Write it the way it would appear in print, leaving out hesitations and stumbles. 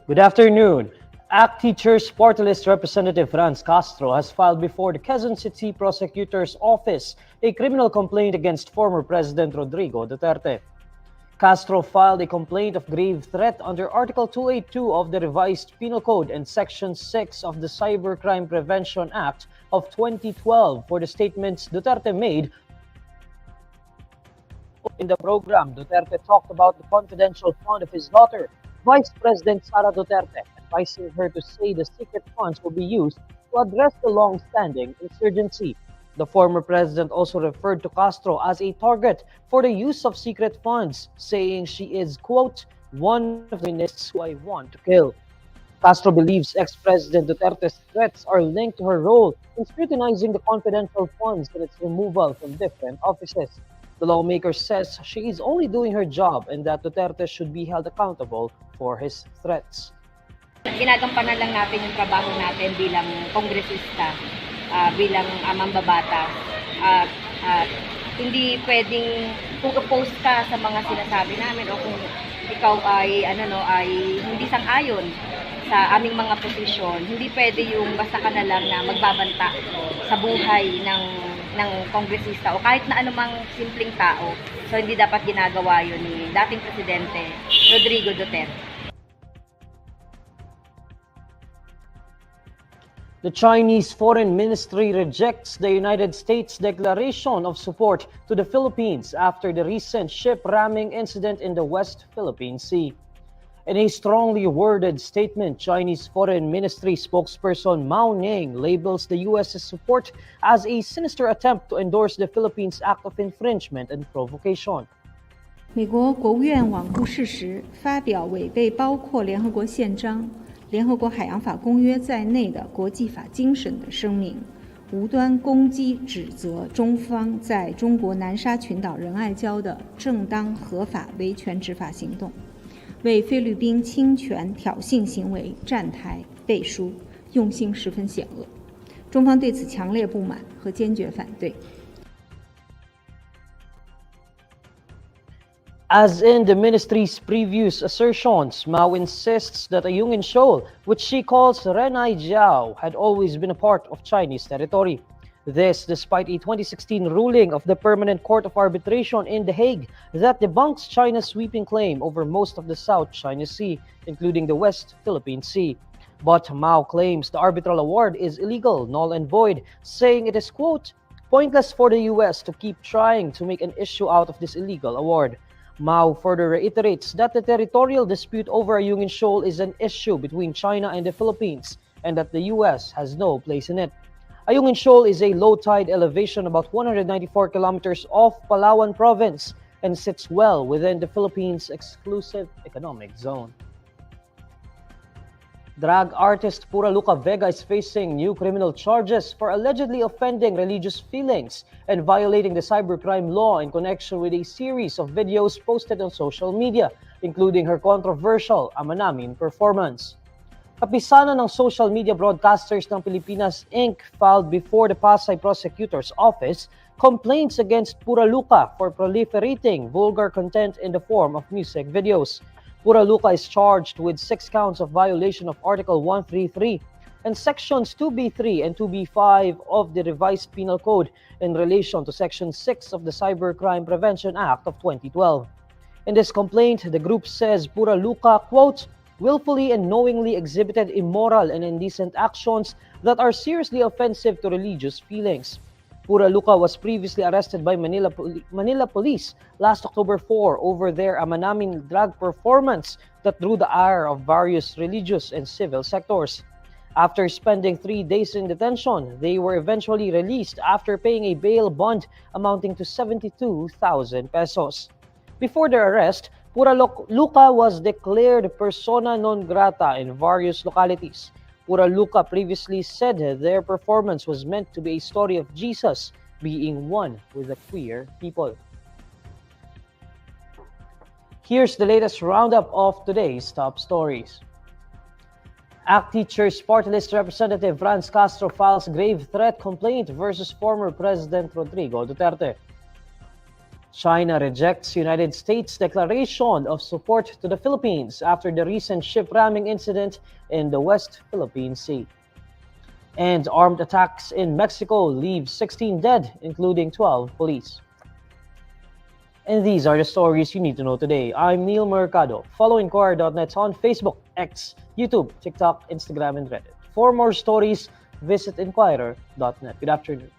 Good afternoon. ACT Teachers Party List Representative Franz Castro has filed before the Quezon City Prosecutor's Office a criminal complaint against former President Rodrigo Duterte. Castro filed a complaint of grave threat under Article 282 of the Revised Penal Code and Section 6 of the Cybercrime Prevention Act of 2012 for the statements Duterte made. In the program, Duterte talked about the confidential fund of his daughter, Vice President Sara Duterte, advising her to say the secret funds will be used to address the long-standing insurgency. The former president also referred to Castro as a target for the use of secret funds, saying she is, quote, one of the ministers who I want to kill. Castro believes ex-President Duterte's threats are linked to her role in scrutinizing the confidential funds and its removal from different offices. The lawmaker says she is only doing her job and that Duterte should be held accountable for his threats. Ginagampanan lang natin yung trabaho natin bilang kongresista, bilang mambabatas. Hindi pwedeng kung oppose ka sa mga sinasabi namin o kung ikaw ay hindi sang-ayon sa aming mga posisyon, hindi pwede yung basta ka na lang na magbabanta sa buhay ng kongresista o kahit na anumang simpleng tao. So hindi dapat ginagawa yun ni dating Presidente Rodrigo Duterte. The Chinese Foreign Ministry rejects the United States' declaration of support to the Philippines after the recent ship ramming incident in the West Philippine Sea. In a strongly worded statement, Chinese Foreign Ministry spokesperson Mao Ning labels the U.S.'s support as a sinister attempt to endorse the Philippines' act of infringement and provocation. 美国国务院罔顾事实，发表违背包括联合国宪章、联合国海洋法公约在内的国际法精神的声明，无端攻击指责中方在中国南沙群岛仁爱礁的正当合法维权执法行动，为菲律宾侵权挑衅行为站台背书，用心十分险恶。中方对此强烈不满和坚决反对。As in the ministry's previous assertions, Mao insists that Ayungin Shoal, which she calls Renai Jiao, had always been a part of Chinese territory. This despite a 2016 ruling of the Permanent Court of Arbitration in The Hague that debunks China's sweeping claim over most of the South China Sea, including the West Philippine Sea. But Mao claims the arbitral award is illegal, null and void, saying it is, quote, pointless for the US to keep trying to make an issue out of this illegal award. Mao further reiterates that the territorial dispute over Ayungin Shoal is an issue between China and the Philippines and that the US has no place in it. Ayungin Shoal is a low-tide elevation about 194 kilometers off Palawan province and sits well within the Philippines' exclusive economic zone. Drag artist Pura Luka Vega is facing new criminal charges for allegedly offending religious feelings and violating the cybercrime law in connection with a series of videos posted on social media, including her controversial Ama Namin performance. Kapisanan ng social media broadcasters ng Pilipinas Inc. filed before the Pasay Prosecutor's Office complaints against Pura Luka for proliferating vulgar content in the form of music videos. Pura Luka is charged with 6 counts of violation of Article 133 and Sections 2B3 and 2B5 of the Revised Penal Code in relation to Section 6 of the Cybercrime Prevention Act of 2012. In this complaint, the group says Pura Luka, quote, willfully and knowingly exhibited immoral and indecent actions that are seriously offensive to religious feelings. Pura Luka was previously arrested by Manila Police last October 4 over their Ama Namin drag performance that drew the ire of various religious and civil sectors. After spending 3 days in detention, they were eventually released after paying a bail bond amounting to 72,000 pesos. Before their arrest, Pura Luka was declared persona non grata in various localities. Pura Luka previously said their performance was meant to be a story of Jesus being one with the queer people. Here's the latest roundup of today's top stories. ACT Teachers Party List Representative Franz Castro files grave threat complaint versus former President Rodrigo Duterte. China rejects United States' declaration of support to the Philippines after the recent ship ramming incident in the West Philippine Sea. And armed attacks in Mexico leave 16 dead, including 12 police. And these are the stories you need to know today. I'm Neil Mercado. Follow INQUIRER.net on Facebook, X, YouTube, TikTok, Instagram, and Reddit. For more stories, visit INQUIRER.net. Good afternoon.